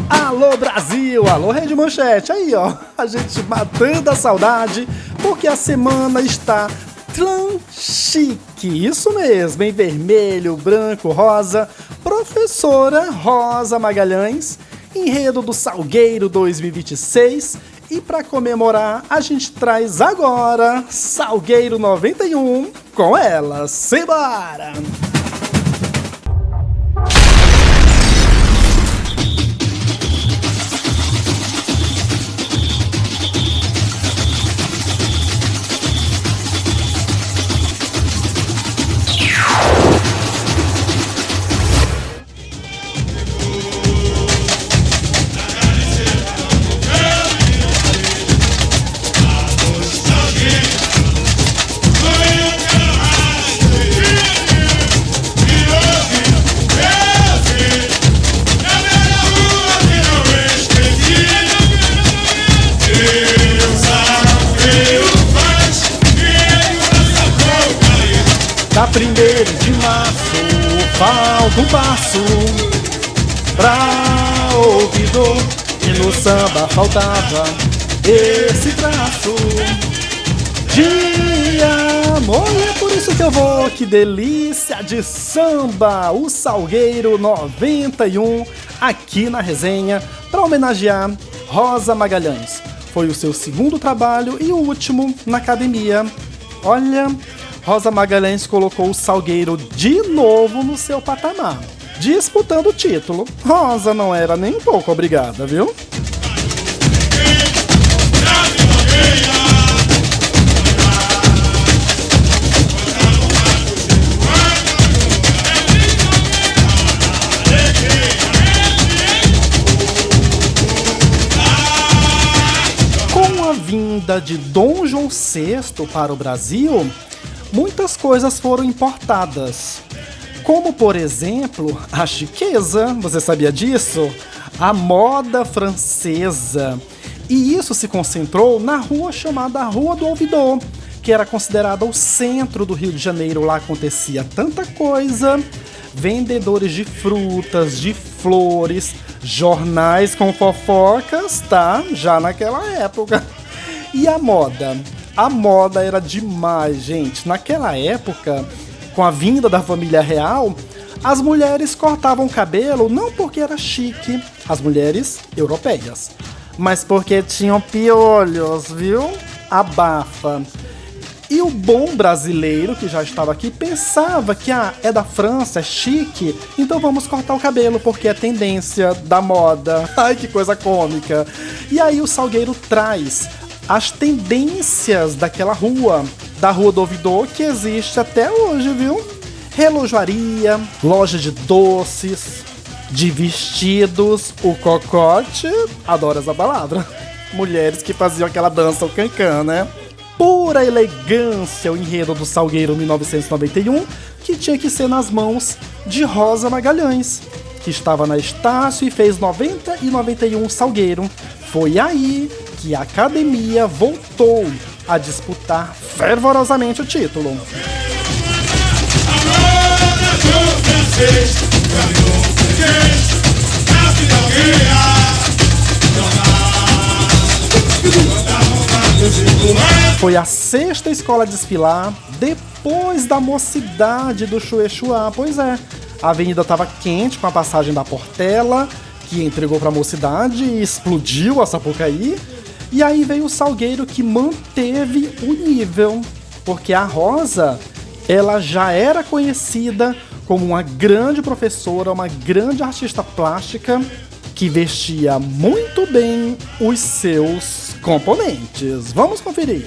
Alô Brasil, alô Rede Manchete, aí ó, a gente matando a saudade, porque a semana está chique, isso mesmo, em vermelho, branco, rosa, Professora Rosa Magalhães, enredo do Salgueiro 2026, e para comemorar a gente traz agora Salgueiro 91 com ela, simbora! Da 1º de março, falta um passo pra ouvidor, e no samba faltava esse traço de amor. E é por isso que eu vou, que delícia de samba, o Salgueiro 91, aqui na resenha, para homenagear Rosa Magalhães. Foi o seu segundo trabalho e o último na academia. Olha, Rosa Magalhães colocou o Salgueiro de novo no seu patamar, disputando o título. Rosa não era nem um pouco obrigada, viu? Com a vinda de Dom João VI para o Brasil, muitas coisas foram importadas, como por exemplo a chiqueza, você sabia disso? A moda francesa. E isso se concentrou na rua chamada Rua do Ouvidor, que era considerada o centro do Rio de Janeiro. Lá acontecia tanta coisa, vendedores de frutas, de flores, jornais com fofocas, tá? Já naquela época. E a moda? A moda era demais, gente. Naquela época, com a vinda da família real, as mulheres cortavam o cabelo não porque era chique, as mulheres europeias, mas porque tinham piolhos, viu? Abafa. E o bom brasileiro, que já estava aqui, pensava que é da França, é chique, então vamos cortar o cabelo, porque é tendência da moda. Ai, que coisa cômica. E aí o Salgueiro traz as tendências daquela rua, da Rua do Ouvidor, que existe até hoje, viu? Relojoaria, loja de doces, de vestidos, o cocote, adoro essa palavra. Mulheres que faziam aquela dança, o cancan, né? Pura elegância, o enredo do Salgueiro 1991, que tinha que ser nas mãos de Rosa Magalhães, que estava na Estácio e fez 90 e 91 Salgueiro. Foi aí que a academia voltou a disputar fervorosamente o título. Foi a 6ª escola a desfilar depois da Mocidade do Xuexuá. Pois é, a avenida estava quente com a passagem da Portela, que entregou para a Mocidade e explodiu a Sapucaí. E aí veio o Salgueiro, que manteve o nível, porque a Rosa, ela já era conhecida como uma grande professora, uma grande artista plástica, que vestia muito bem os seus componentes. Vamos conferir.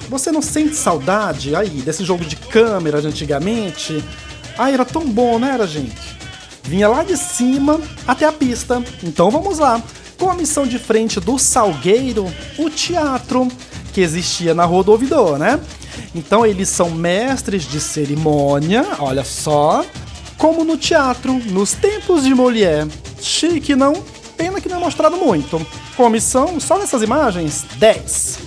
Você não sente saudade aí desse jogo de câmera de antigamente? Ai, era tão bom, né, gente? Vinha lá de cima até a pista. Então vamos lá. Com a missão de frente do Salgueiro, o teatro que existia na Rua do Ouvidor, né? Então eles são mestres de cerimônia, olha só, como no teatro, nos tempos de Molière. Chique, não? Pena que não é mostrado muito. Com a missão, só nessas imagens, 10.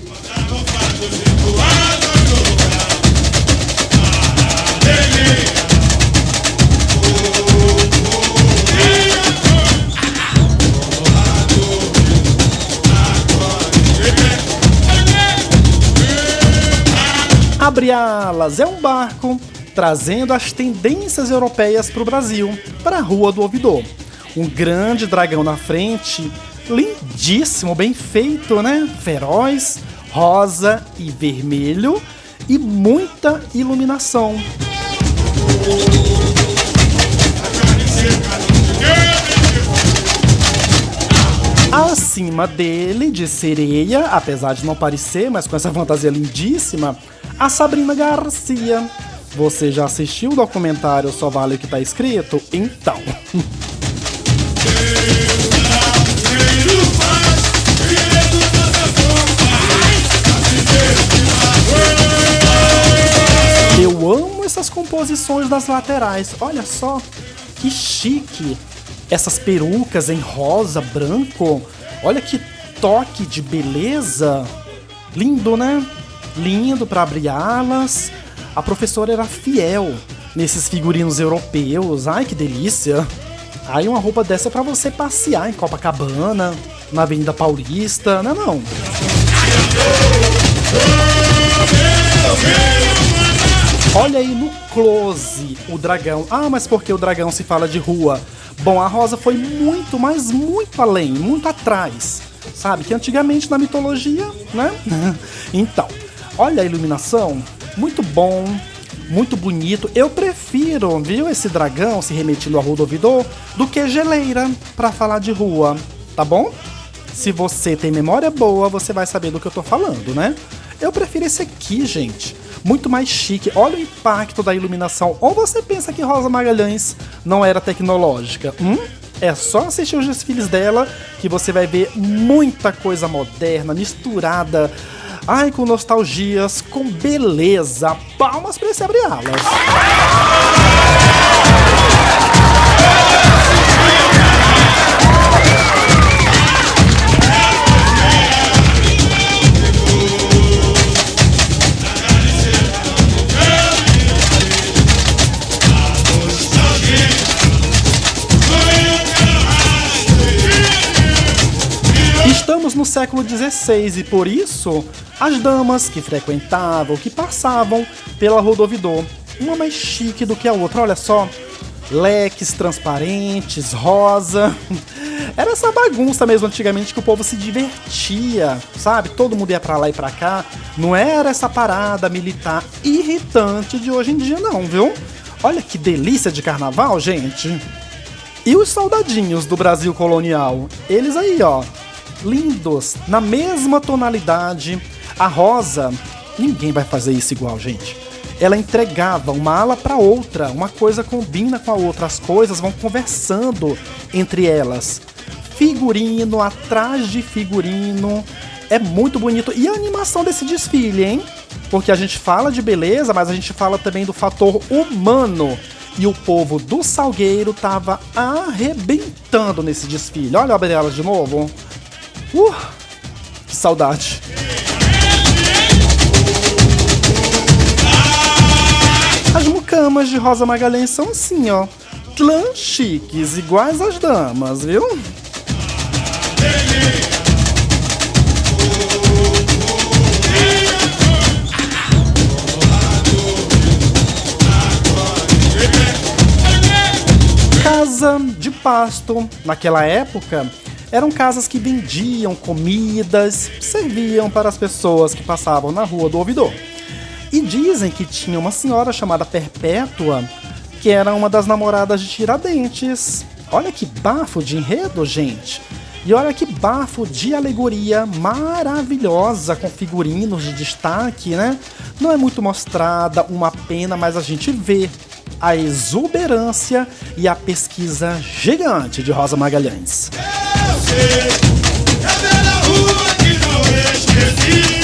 Abre Alas é um barco trazendo as tendências europeias para o Brasil, para a Rua do Ouvidor. Um grande dragão na frente, lindíssimo, bem feito, né? Feroz, rosa e vermelho e muita iluminação. Acima dele, de sereia, apesar de não parecer, mas com essa fantasia lindíssima, a Sabrina Garcia. Você já assistiu o documentário Só Vale o que tá escrito? Então. Eu amo essas composições das laterais. Olha só, que chique. Essas perucas em rosa, branco. Olha que toque de beleza. Lindo, né? Lindo para abrir alas. A professora era fiel nesses figurinos europeus. Ai, que delícia. Ai, uma roupa dessa é pra você passear em Copacabana, na Avenida Paulista, não é não? Olha aí no close o dragão. Ah, mas por que o dragão se fala de rua? Bom, a Rosa foi muito, mas muito além, muito atrás. Sabe, que antigamente na mitologia, né? Então, olha a iluminação, muito bom, muito bonito. Eu prefiro, viu, esse dragão se remetindo à Rua do Ouvidor do que geleira pra falar de rua, tá bom? Se você tem memória boa, você vai saber do que eu tô falando, né? Eu prefiro esse aqui, gente. Muito mais chique. Olha o impacto da iluminação. Ou você pensa que Rosa Magalhães não era tecnológica? É só assistir os desfiles dela que você vai ver muita coisa moderna, misturada, ai, com nostalgias, com beleza. Palmas pra esse abre-alas. Estamos no século XVI e por isso as damas que frequentavam, que passavam pela Rua do Ouvidor, uma mais chique do que a outra, olha só, leques transparentes, rosa. Era essa bagunça mesmo antigamente que o povo se divertia, sabe? Todo mundo ia pra lá e pra cá. Não era essa parada militar irritante de hoje em dia não, viu? Olha que delícia de carnaval, gente. E os soldadinhos do Brasil colonial? Eles aí, ó, lindos, na mesma tonalidade. A Rosa, ninguém vai fazer isso igual, gente. Ela entregava uma ala para outra, uma coisa combina com a outra, as coisas vão conversando entre elas. Figurino atrás de figurino, é muito bonito. E a animação desse desfile, hein? Porque a gente fala de beleza, mas a gente fala também do fator humano. E o povo do Salgueiro tava arrebentando nesse desfile. Olha a Abre Alas de novo. Que saudade. As mucamas de Rosa Magalhães são assim, ó, clã chiques, iguais às damas, viu? Casa de pasto, naquela época, eram casas que vendiam comidas, serviam para as pessoas que passavam na Rua do Ouvidor. E dizem que tinha uma senhora chamada Perpétua, que era uma das namoradas de Tiradentes. Olha que bafo de enredo, gente. E olha que bafo de alegoria maravilhosa, com figurinos de destaque, né? Não é muito mostrada, uma pena, mas a gente vê a exuberância e a pesquisa gigante de Rosa Magalhães. Eu sei, é pela rua que não esqueci.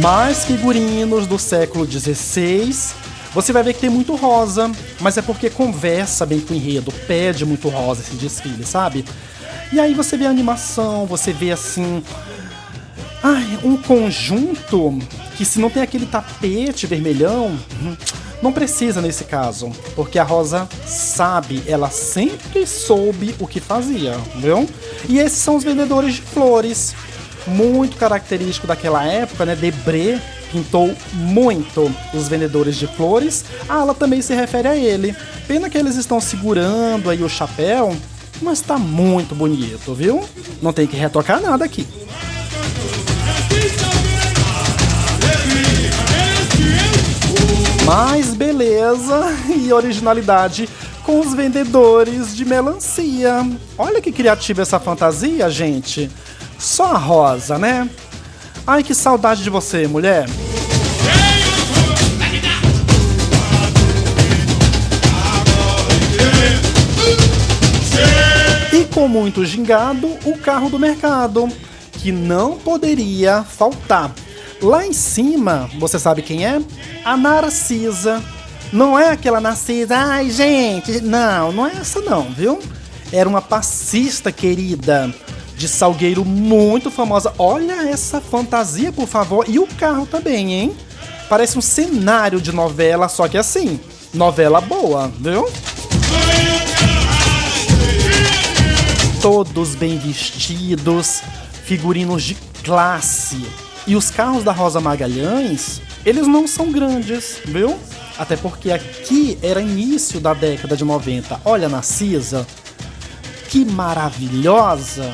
Mais figurinos do século XVI. Você vai ver que tem muito rosa, mas é porque conversa bem com o enredo, pede muito rosa esse desfile, sabe? E aí você vê a animação, você vê assim... um conjunto que, se não tem aquele tapete vermelhão, não precisa nesse caso, porque a Rosa sabe, ela sempre soube o que fazia, viu? E esses são os vendedores de flores, muito característico daquela época, né? Debré pintou muito os vendedores de flores. Ela também se refere a ele. Pena que eles estão segurando aí o chapéu, mas tá muito bonito, viu? Não tem que retocar nada aqui. Mais beleza e originalidade com os vendedores de melancia. Olha que criativa essa fantasia, gente. Só a Rosa, né? Ai, que saudade de você, mulher. E com muito gingado, o carro do mercado, que não poderia faltar. Lá em cima, você sabe quem é? A Narcisa. Não é aquela Narcisa, ai gente, não é essa não, viu? Era uma passista querida, de Salgueiro, muito famosa. Olha essa fantasia, por favor. E o carro também, hein? Parece um cenário de novela, só que assim, novela boa, viu? Todos bem vestidos, figurinos de classe. E os carros da Rosa Magalhães, eles não são grandes, viu? Até porque aqui era início da década de 90. Olha a Narcisa, que maravilhosa!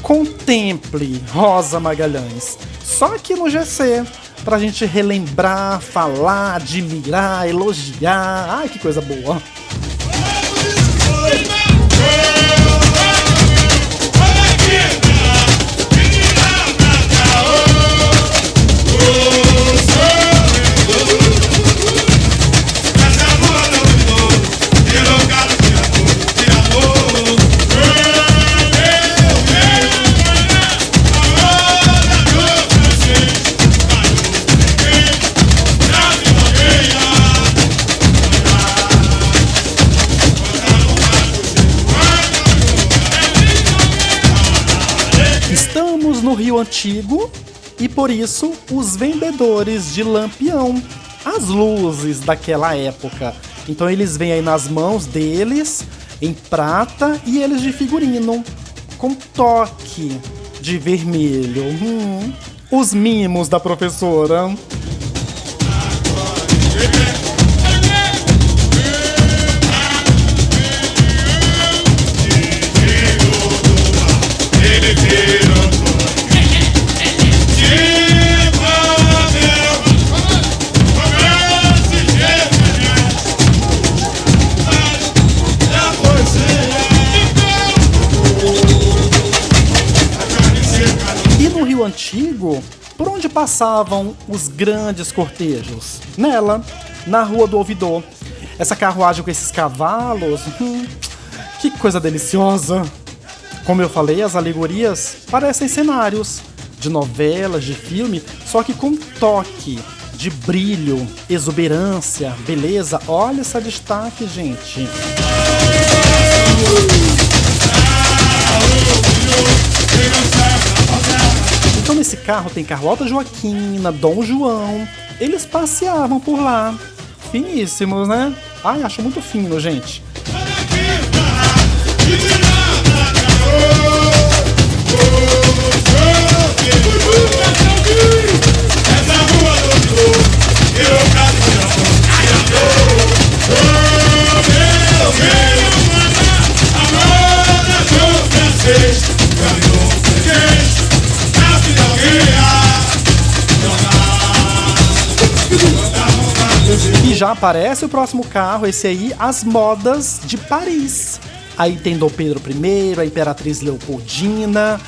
Contemple Rosa Magalhães, só aqui no GC, pra gente relembrar, falar, admirar, elogiar. Ai, que coisa boa! Estamos no Rio Antigo e por isso os vendedores de lampião, as luzes daquela época. Então eles vêm aí nas mãos deles em prata e eles de figurino com toque de vermelho. Os mimos da professora. Antigo, por onde passavam os grandes cortejos? Nela, na Rua do Ouvidor. Essa carruagem com esses cavalos, que coisa deliciosa! Como eu falei, as alegorias parecem cenários de novelas, de filme, só que com toque de brilho, exuberância, beleza. Olha esse destaque, gente! Então nesse carro tem Carlota Joaquina, Dom João. Eles passeavam por lá. Finíssimos, né? Ai, acho muito fino, gente. E já aparece o próximo carro, esse aí, as modas de Paris. Aí tem Dom Pedro I, a Imperatriz Leopoldina.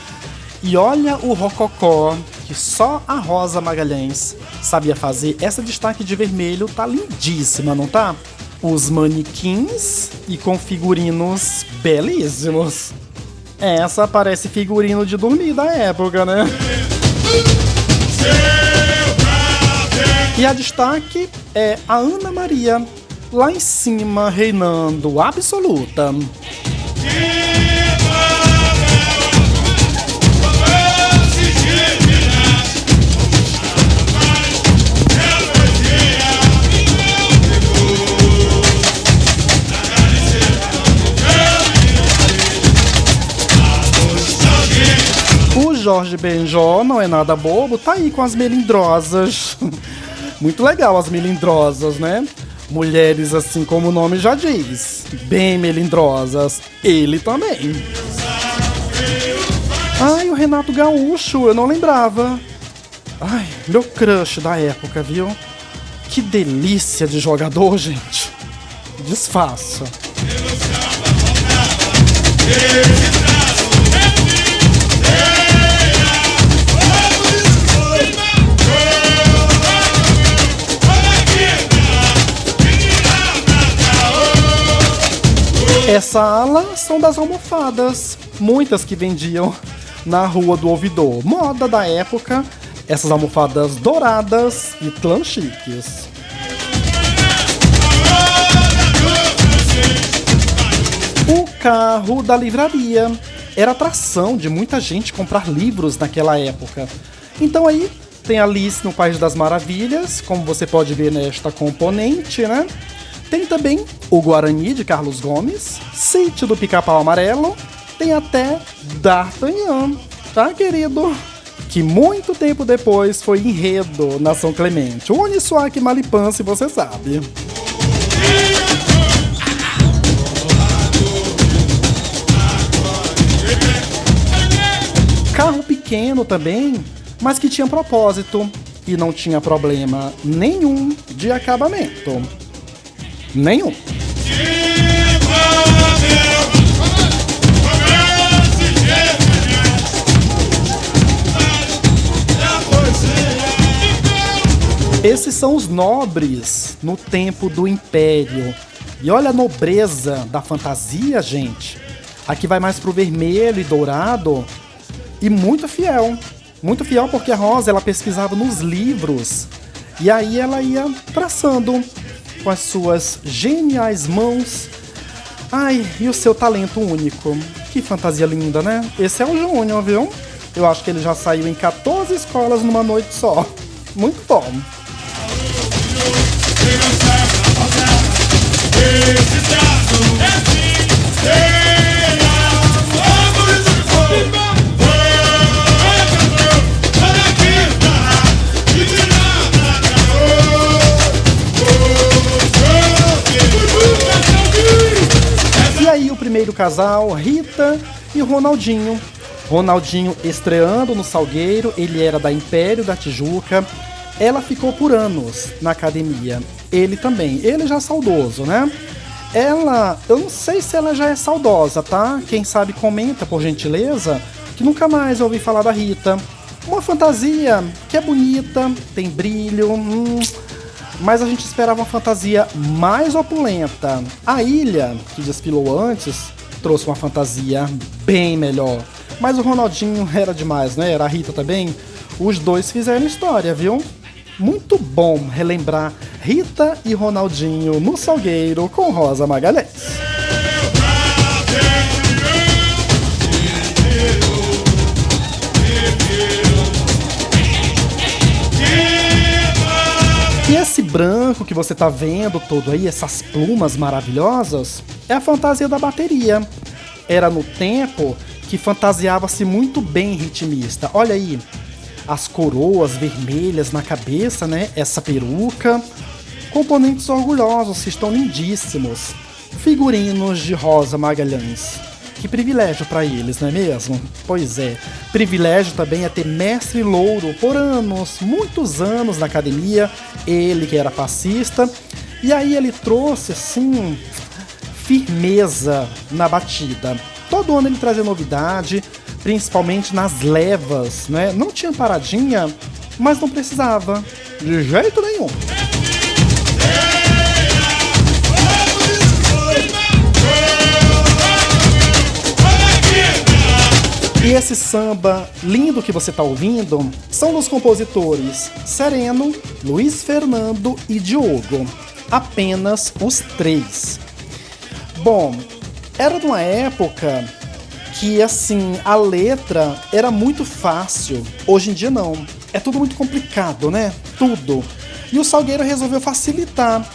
E olha o rococó, que só a Rosa Magalhães sabia fazer. Essa destaque de vermelho tá lindíssima, não tá? Os manequins e com figurinos belíssimos. Essa parece figurino de dormir da época, né? E a destaque é a Ana Maria, lá em cima, reinando absoluta. O Jorge Benjó não é nada bobo, tá aí com as melindrosas. Muito legal as melindrosas, né? Mulheres, assim como o nome já diz, bem melindrosas. Ele também. Ai, o Renato Gaúcho, eu não lembrava. Ai, meu crush da época, viu? Que delícia de jogador, gente. Desfaça. Essa ala são das almofadas, muitas que vendiam na Rua do Ouvidor. Moda da época, essas almofadas douradas e tão chiques. O carro da livraria era atração de muita gente comprar livros naquela época. Então aí tem Alice no País das Maravilhas, como você pode ver nesta componente, né? Tem também o Guarani, de Carlos Gomes, Sítio do Pica-Pau Amarelo, tem até D'Artagnan, tá, querido? Que muito tempo depois foi enredo na São Clemente. O Uniswak Malipan, se você sabe. Carro pequeno também, mas que tinha propósito e não tinha problema nenhum de acabamento. Nenhum. Esses são os nobres no tempo do Império. E olha a nobreza da fantasia, gente. Aqui vai mais pro vermelho e dourado. E muito fiel. Muito fiel porque a Rosa, ela pesquisava nos livros. E aí ela ia traçando com as suas geniais mãos. Ai, e o seu talento único. Que fantasia linda, né? Esse é o Júnior, viu? Eu acho que ele já saiu em 14 escolas numa noite só. Muito bom. E aí o primeiro casal, Rita e o Ronaldinho. Ronaldinho estreando no Salgueiro, ele era da Império da Tijuca. Ela ficou por anos na academia. Ele também. Ele já é saudoso, né? Ela, eu não sei se ela já é saudosa, tá? Quem sabe comenta, por gentileza, que nunca mais ouvi falar da Rita. Uma fantasia que é bonita, tem brilho, mas a gente esperava uma fantasia mais opulenta. A Ilha, que desfilou antes, trouxe uma fantasia bem melhor. Mas o Ronaldinho era demais, né? Era a Rita também. Os dois fizeram história, viu? Muito bom relembrar Rita e Ronaldinho no Salgueiro com Rosa Magalhães. E esse branco que você tá vendo todo aí, essas plumas maravilhosas, é a fantasia da bateria. Era no tempo que fantasiava-se muito bem ritmista. Olha aí, as coroas vermelhas na cabeça, né? Essa peruca. Componentes orgulhosos, que estão lindíssimos. Figurinos de Rosa Magalhães. Que privilégio para eles, não é mesmo? Pois é. Privilégio também é ter Mestre Louro por anos, muitos anos na academia. Ele que era passista. E aí ele trouxe, assim, firmeza na batida. Todo ano ele trazia novidade, principalmente nas levas, né? Não tinha paradinha, mas não precisava, de jeito nenhum. E esse samba lindo que você tá ouvindo são dos compositores Sereno, Luiz Fernando e Diogo. Apenas os 3. Bom, era de uma época que, assim, a letra era muito fácil. Hoje em dia não. É tudo muito complicado, né? Tudo. E o Salgueiro resolveu facilitar.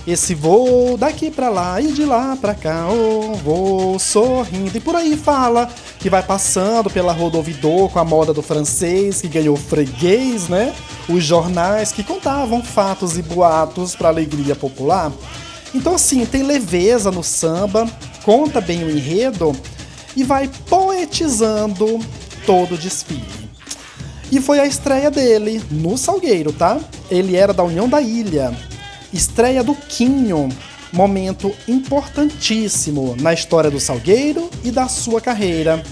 Esse vou daqui pra lá e de lá pra cá, oh, vou sorrindo. E por aí fala que vai passando pela Rua do Ouvidor com a moda do francês, que ganhou freguês, né? Os jornais que contavam fatos e boatos pra alegria popular. Então, assim, tem leveza no samba, conta bem o enredo e vai poetizando todo o desfile. E foi a estreia dele no Salgueiro, tá? Ele era da União da Ilha. Estreia do Quinho, momento importantíssimo na história do Salgueiro e da sua carreira.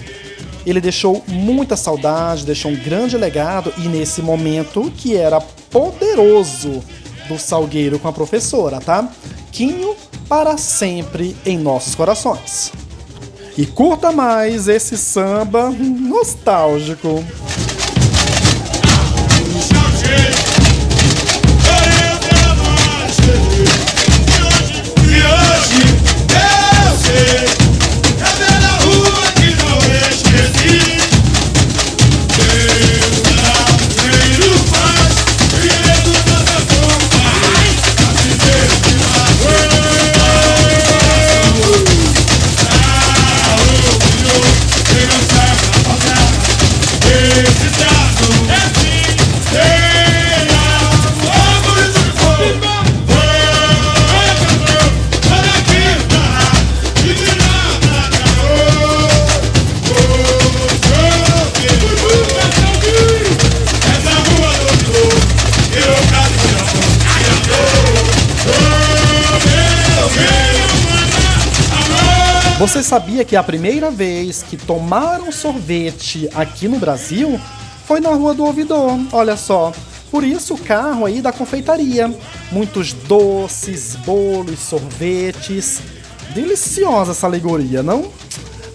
Ele deixou muita saudade, deixou um grande legado e nesse momento que era poderoso do Salgueiro com a professora, tá? Quinho para sempre em nossos corações. E curta mais esse samba nostálgico. Você sabia que a primeira vez que tomaram sorvete aqui no Brasil foi na Rua do Ouvidor? Olha só. Por isso o carro aí da confeitaria. Muitos doces, bolos, sorvetes. Deliciosa essa alegoria, não?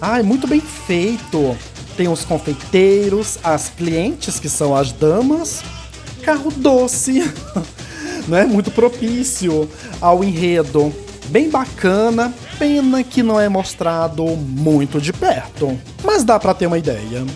Ai, muito bem feito. Tem os confeiteiros, as clientes, que são as damas. Carro doce. Né? Muito propício ao enredo. Bem bacana, pena que não é mostrado muito de perto, mas dá pra ter uma ideia.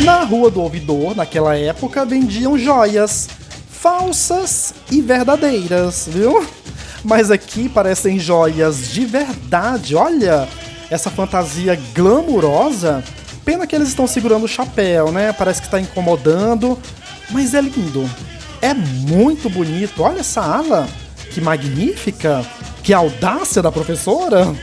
Na Rua do Ouvidor, naquela época, vendiam joias. Falsas e verdadeiras, viu? Mas aqui parecem joias de verdade, olha! Essa fantasia glamurosa. Pena que eles estão segurando o chapéu, né? Parece que está incomodando, mas é lindo. É muito bonito, olha essa ala! Que magnífica! Que audácia da professora!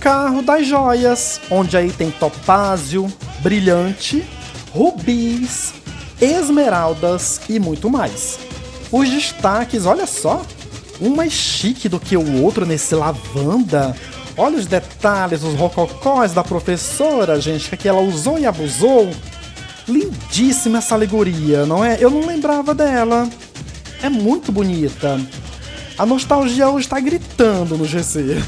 Carro das joias, onde aí tem topázio, brilhante, rubis, esmeraldas e muito mais. Os destaques, olha só, um mais chique do que o outro nesse lavanda. Olha os detalhes, os rococós da professora, gente, que aqui ela usou e abusou. Lindíssima essa alegoria, não é? Eu não lembrava dela. É muito bonita. A nostalgia hoje tá gritando no GC.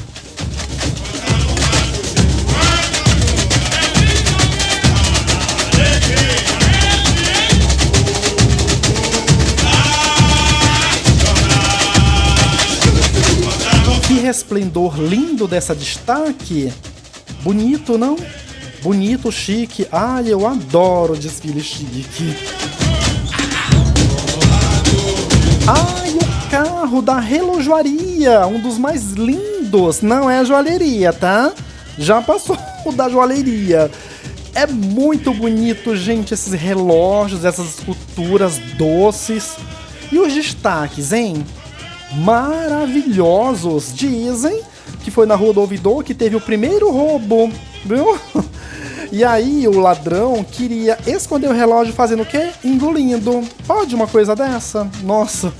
Que resplendor lindo dessa destaque. Bonito, não? Bonito, chique. Ai, eu adoro desfile chique. Ai, o carro da relojoaria, um dos mais lindos. Não é a joalheria, tá? Já passou o da joalheria. É muito bonito, gente, esses relógios, essas esculturas doces. E os destaques, hein? Maravilhosos. Dizem que foi na Rua do Ouvidor que teve o primeiro roubo, viu? E aí o ladrão queria esconder o relógio fazendo o quê? Engolindo. Pode uma coisa dessa? Nossa,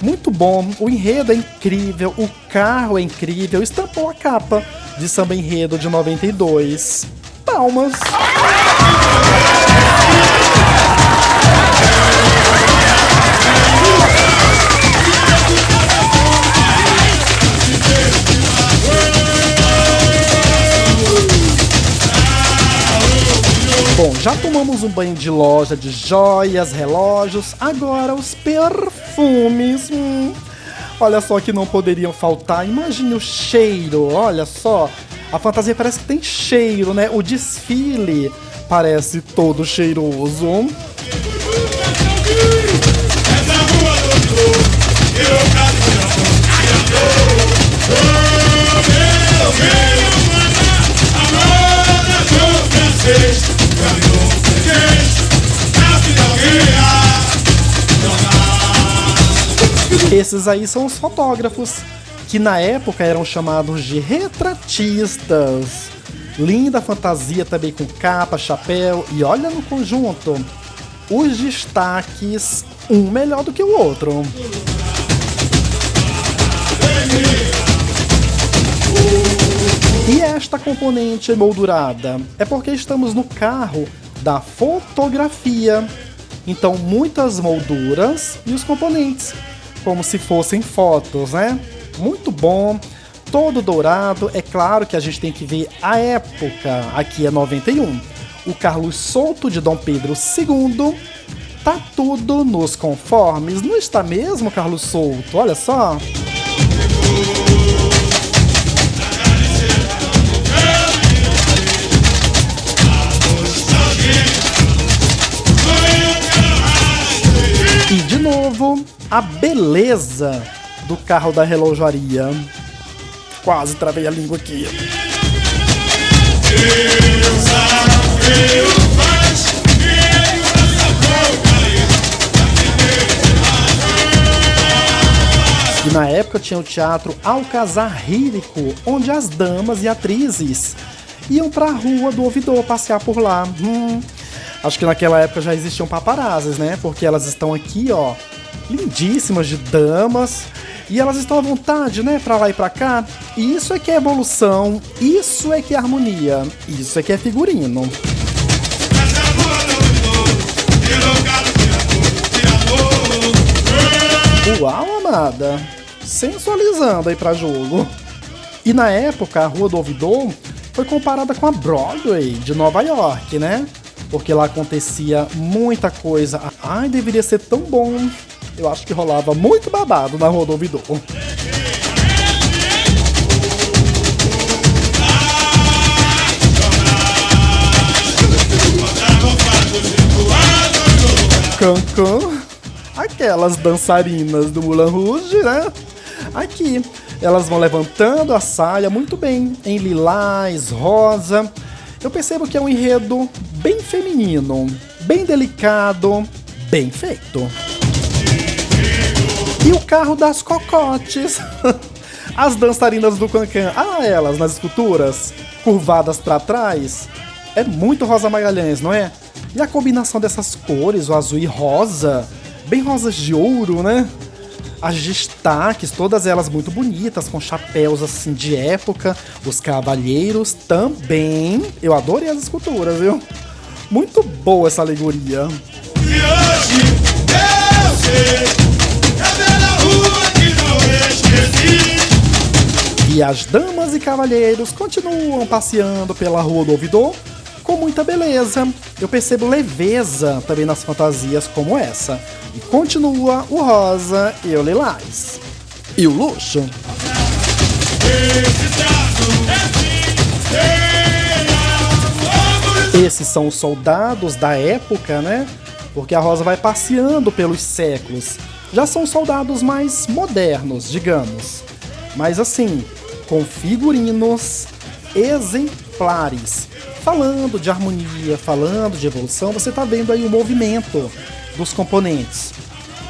muito bom. O enredo é incrível, o carro é incrível. Estampou a capa de Samba Enredo de 92. Palmas. Bom, já tomamos um banho de loja de joias, relógios, agora os perfumes. Olha só que não poderiam faltar, imagine o cheiro, olha só. A fantasia parece que tem cheiro, né? O desfile parece todo cheiroso. Esses aí são os fotógrafos, que na época eram chamados de retratistas. Linda fantasia também com capa, chapéu e olha no conjunto. Os destaques, um melhor do que o outro. E esta componente emoldurada é porque estamos no carro da fotografia. Então muitas molduras e os componentes, como se fossem fotos, né? Muito bom, todo dourado. É claro que a gente tem que ver a época, aqui é 91. O Carlos Souto de Dom Pedro II, tá tudo nos conformes. Não está mesmo, Carlos Souto? Olha só. E de novo, a beleza do carro da relojoaria. Quase travei a língua aqui. E na época tinha o teatro Alcazar Lírico, onde as damas e atrizes iam pra Rua do Ouvidor passear por lá. Acho que naquela época já existiam paparazzis, né? Porque elas estão aqui, ó, lindíssimas de damas. E elas estão à vontade, né? Pra lá e pra cá. E isso é que é evolução. Isso é que é harmonia. Isso é que é figurino. Uau, amada. Sensualizando aí pra jogo. E na época, a Rua do Ouvidor foi comparada com a Broadway de Nova York, né? Porque lá acontecia muita coisa. Ai, deveria ser tão bom. Eu acho que rolava muito babado na Rua do Ouvidor. Cancan. Aquelas dançarinas do Moulin Rouge, né? Aqui, elas vão levantando a saia muito bem, em lilás, rosa. Eu percebo que é um enredo bem feminino, bem delicado, bem feito. E o carro das cocotes. As dançarinas do Cancan, elas nas esculturas, curvadas para trás. É muito Rosa Magalhães, não é? E a combinação dessas cores, o azul e rosa, bem rosas de ouro, né? As destaques, todas elas muito bonitas, com chapéus assim de época. Os cavalheiros também. Eu adorei as esculturas, viu? Muito boa essa alegoria. E hoje eu sei, é pela rua que não esqueci. E as damas e cavalheiros continuam passeando pela Rua do Ouvidor com muita beleza. Eu percebo leveza também nas fantasias como essa. E continua o rosa e o lilás. E o luxo. Esses são os soldados da época, né? Porque a Rosa vai passeando pelos séculos. já são soldados mais modernos, digamos. Mas assim, com figurinos exemplares. Falando de harmonia, falando de evolução, você tá vendo aí o movimento dos componentes.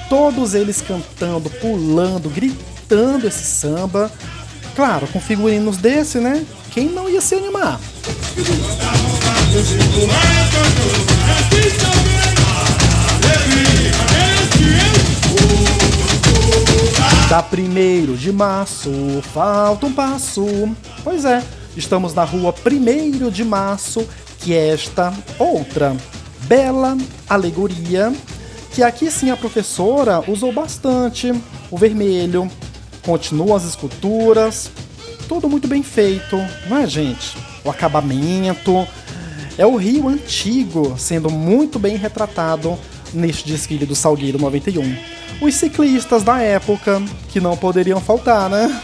Todos eles cantando, pulando, gritando esse samba. Claro, com figurinos desse, né? Quem não ia se animar? Da 1º de março, falta um passo. Pois é, estamos na rua 1º de março, que é esta outra bela alegoria, que aqui sim a professora usou bastante o vermelho, continuam as esculturas, tudo muito bem feito, não é, gente? O acabamento, é o Rio antigo sendo muito bem retratado neste desfile do Salgueiro 91. Os ciclistas da época, que não poderiam faltar, né?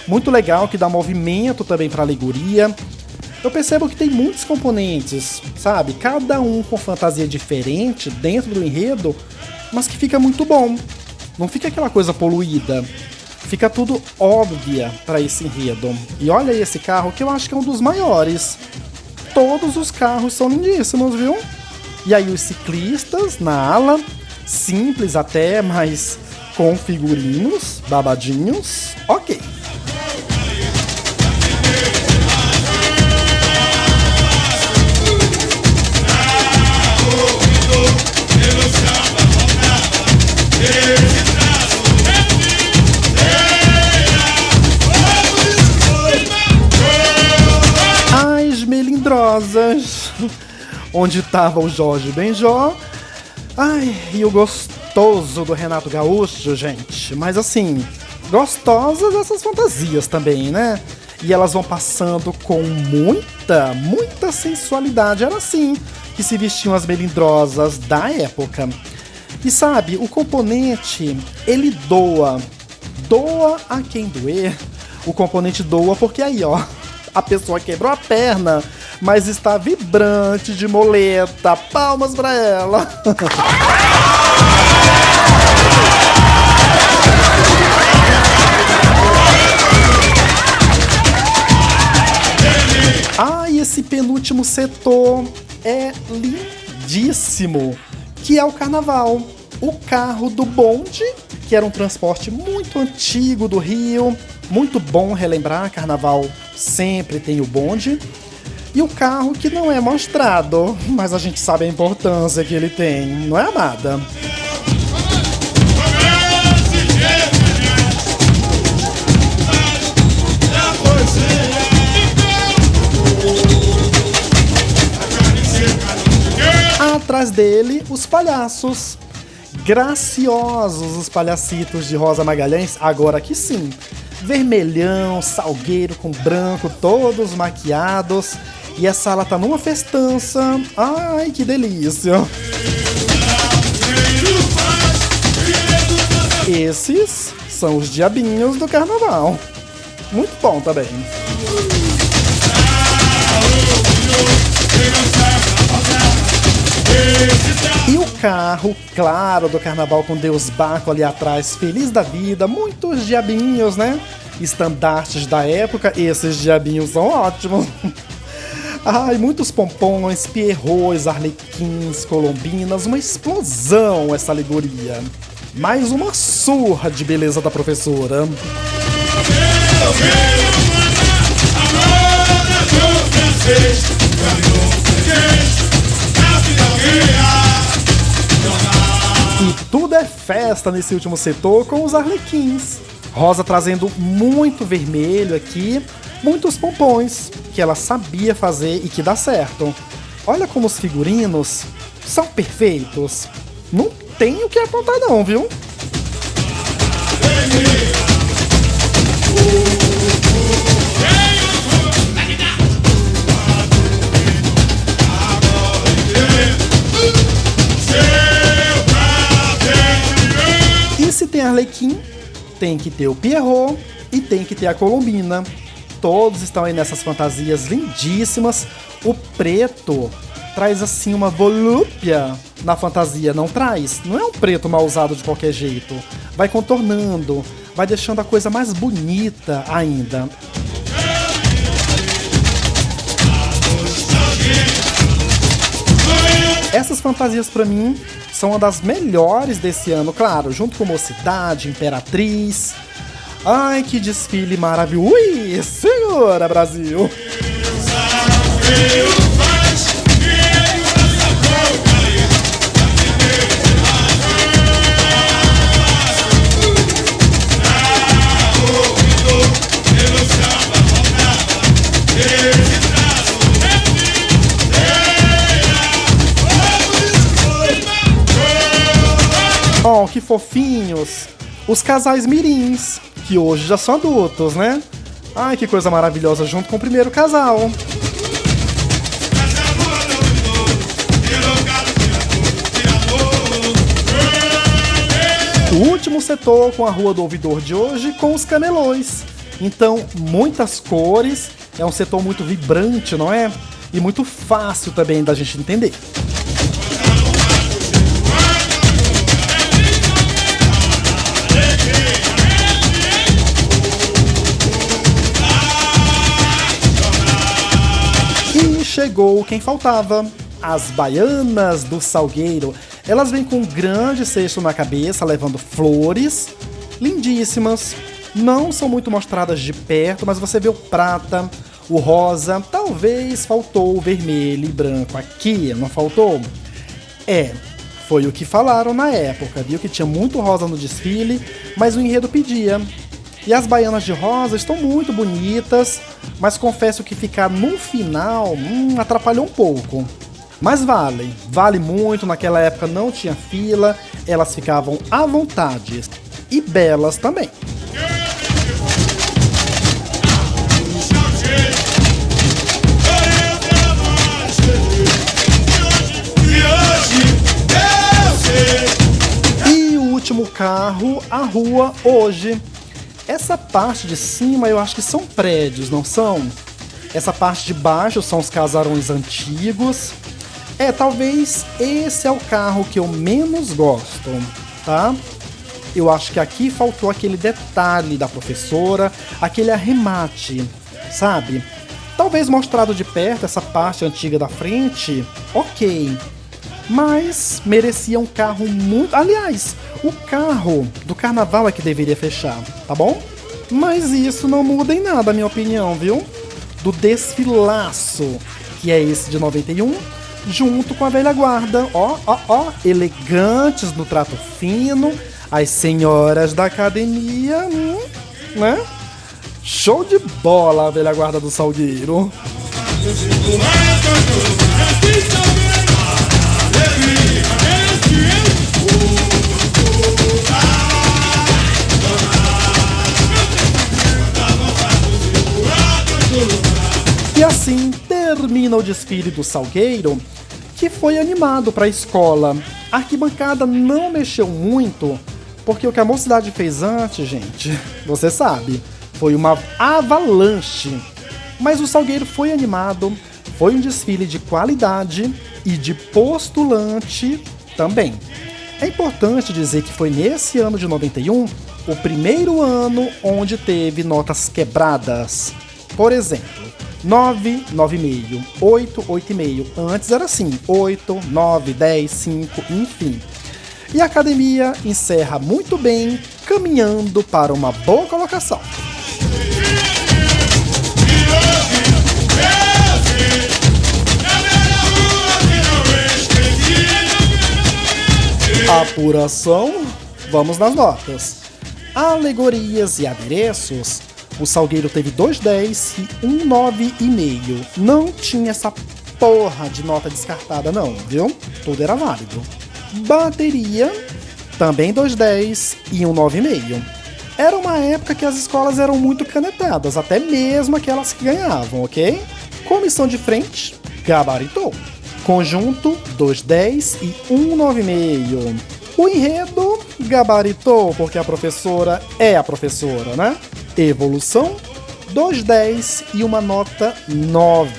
Muito legal, que dá movimento também para a alegoria. Eu percebo que tem muitos componentes, sabe? Cada um com fantasia diferente dentro do enredo, mas que fica muito bom. Não fica aquela coisa poluída. Fica tudo óbvia para esse enredo. E olha aí esse carro, que eu acho que é um dos maiores. Todos os carros são lindíssimos, viu? E aí os ciclistas na ala, simples até, mas com figurinos babadinhos. Ok. As melindrosas, onde tava o Jorge Benjó. Ai, e o gostoso do Renato Gaúcho, gente. Mas assim, gostosas essas fantasias também, né? E elas vão passando com muita sensualidade. Era assim que se vestiam as melindrosas da época. E sabe, o componente, ele doa a quem doer. O componente doa porque aí, ó, a pessoa quebrou a perna, mas está vibrante de moleta. Palmas pra ela. E esse penúltimo setor é lindíssimo, que é o carnaval. O carro do bonde, que era um transporte muito antigo do Rio, muito bom relembrar, carnaval sempre tem o bonde. E o carro que não é mostrado, mas a gente sabe a importância que ele tem, não é, amada? Atrás dele, os palhaços. Graciosos os palhacitos de Rosa Magalhães, agora que sim. Vermelhão, salgueiro com branco, todos maquiados. E a sala tá numa festança. Ai, que delícia! Esses são os diabinhos do carnaval. Muito bom também. E o carro, claro, do carnaval com Deus Baco ali atrás, feliz da vida, muitos diabinhos, né? Estandartes da época, esses diabinhos são ótimos. Ai, muitos pompons, pierrots, arlequins, colombinas, uma explosão essa alegoria. Mais uma surra de beleza da professora. E tudo é festa nesse último setor com os arlequins. Rosa trazendo muito vermelho aqui, muitos pompons que ela sabia fazer e que dá certo. Olha como os figurinos são perfeitos. Não tem o que apontar não, viu? E se tem arlequim, tem que ter o pierrot e tem que ter a colombina. Todos estão aí nessas fantasias lindíssimas. O preto traz assim uma volúpia na fantasia, não traz? Não é um preto mal usado de qualquer jeito. Vai contornando, vai deixando a coisa mais bonita ainda. Essas fantasias pra mim são uma das melhores desse ano, claro, junto com Mocidade, Imperatriz. Ai, que desfile maravilhoso! Ui, segura, Brasil! Oh, que fofinhos! Os casais mirins, que hoje já são adultos, né? Ai, que coisa maravilhosa, junto com o primeiro casal. O último setor com a Rua do Ouvidor de hoje com os camelões. Então, muitas cores, é um setor muito vibrante, não é? E muito fácil também da gente entender. E chegou quem faltava, as baianas do Salgueiro. Elas vêm com um grande cesto na cabeça, levando flores, lindíssimas. Não são muito mostradas de perto, mas você vê o prata, o rosa. Talvez faltou o vermelho e branco aqui, não faltou? É, foi o que falaram na época, viu? Que tinha muito rosa no desfile, mas o enredo pedia. E as baianas de rosa estão muito bonitas, mas confesso que ficar no final atrapalhou um pouco. Mas vale muito, naquela época não tinha fila, elas ficavam à vontade. E belas também. E o último carro, a rua hoje. Essa parte de cima eu acho que são prédios, não são? Essa parte de baixo são os casarões antigos. Talvez esse é o carro que eu menos gosto, tá? Eu acho que aqui faltou aquele detalhe da professora, aquele arremate, sabe? Talvez mostrado de perto, essa parte antiga da frente, ok. Mas merecia um carro muito... Aliás, o carro do carnaval é que deveria fechar, tá bom? Mas isso não muda em nada a minha opinião, viu? Do desfilaço, que é esse de 91... junto com a velha guarda, elegantes no trato fino, as senhoras da academia, né? Show de bola a velha guarda do Salgueiro. E assim termina o desfile do Salgueiro, que foi animado para a escola. A arquibancada não mexeu muito, porque o que a Mocidade fez antes, gente, você sabe, foi uma avalanche. Mas o Salgueiro foi animado, foi um desfile de qualidade e de postulante também. É importante dizer que foi nesse ano de 91 o primeiro ano onde teve notas quebradas. Por exemplo, 9, 9,5, 8, 8,5. Antes era assim, 8, 9, 10, 5, enfim. E a academia encerra muito bem, caminhando para uma boa colocação. Apuração, vamos nas notas. Alegorias e adereços. O Salgueiro teve 2,10 e 9,5. Não tinha essa porra de nota descartada não, viu? Tudo era válido. Bateria, também 2,10 e 9,5. Era uma época que as escolas eram muito canetadas, até mesmo aquelas que ganhavam, ok? Comissão de frente, gabaritou. Conjunto, 2,10 e 1,9,5. O enredo, gabaritou, porque a professora é a professora, né? Evolução, 2,10 e uma nota 9.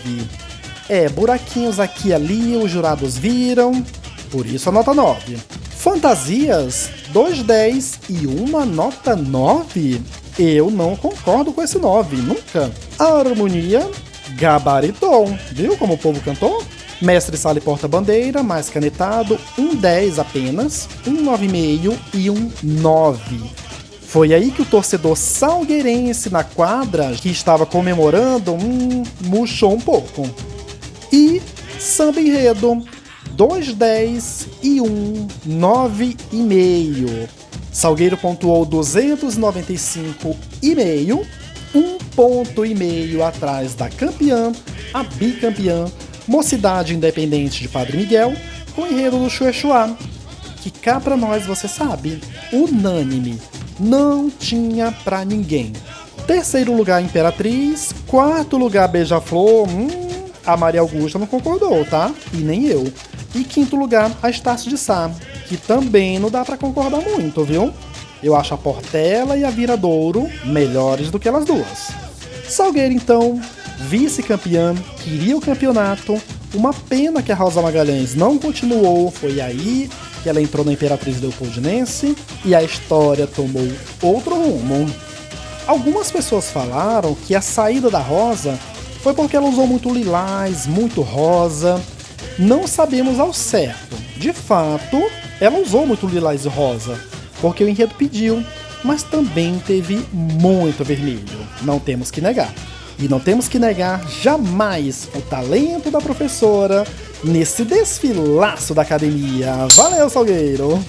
buraquinhos aqui e ali, os jurados viram, por isso a nota 9. Fantasias, 2,10 e uma nota 9? Eu não concordo com esse 9, nunca. Harmonia, gabaritou. Viu como o povo cantou? Mestre Sala e Porta-Bandeira, mais canetado, 1,10 apenas, 9,5 e 9. Foi aí que o torcedor salgueirense na quadra, que estava comemorando, murchou um pouco. E Samba Enredo, 2,10 e 9,5. Salgueiro pontuou 295,5, 1,5 ponto atrás da campeã, a bicampeã, Mocidade Independente de Padre Miguel, com o enredo do Xuexuá, que cá pra nós, você sabe, unânime, não tinha pra ninguém. Terceiro lugar, Imperatriz. Quarto lugar, Beija-Flor. A Maria Augusta não concordou, tá? E nem eu. E quinto lugar, a Estácio de Sá, que também não dá pra concordar muito, viu? Eu acho a Portela e a Viradouro melhores do que elas duas. Salgueiro, então, vice-campeã, queria o campeonato. Uma pena que a Rosa Magalhães não continuou, foi aí que ela entrou na Imperatriz Leopoldinense e a história tomou outro rumo. Algumas pessoas falaram que a saída da Rosa foi porque ela usou muito lilás, muito rosa. Não sabemos ao certo. De fato, ela usou muito lilás e rosa, porque o enredo pediu, mas também teve muito vermelho. Não temos que negar. E não temos que negar jamais o talento da professora nesse desfilaço da academia. Valeu, Salgueiro!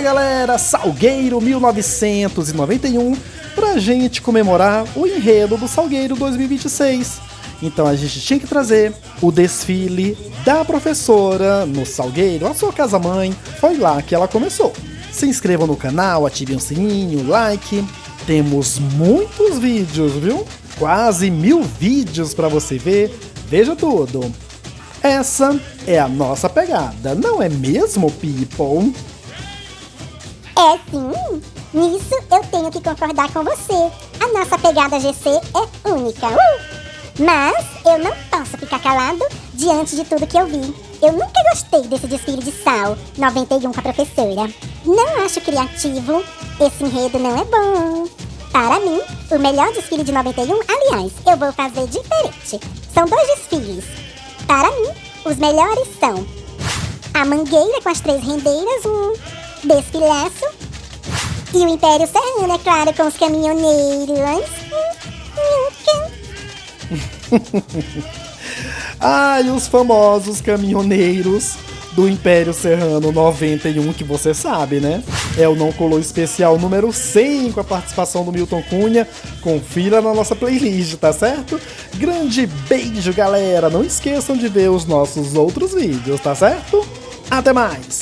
Galera, Salgueiro 1991, pra gente comemorar o enredo do Salgueiro 2026. Então a gente tinha que trazer o desfile da professora no Salgueiro, a sua casa-mãe, foi lá que ela começou. Se inscrevam no canal, ativem o sininho, like. Temos muitos vídeos, viu? Quase 1000 vídeos pra você ver. Veja tudo. Essa é a nossa pegada, não é mesmo, people? É sim, nisso eu tenho que concordar com você. A nossa pegada GC é única. Mas eu não posso ficar calado diante de tudo que eu vi. Eu nunca gostei desse desfile de sal 91 com a professora. Não acho criativo, esse enredo não é bom. Para mim, o melhor desfile de 91, aliás, eu vou fazer diferente. São 2 desfiles. Para mim, os melhores são a Mangueira com as 3 rendeiras, desfilaço, e o Império Serrano, é claro, com os caminhoneiros. Ai, os famosos caminhoneiros do Império Serrano 91, que você sabe, né? É o Não Colou Especial número 100, com a participação do Milton Cunha. Confira na nossa playlist, tá certo? Grande beijo, galera! Não esqueçam de ver os nossos outros vídeos, tá certo? Até mais!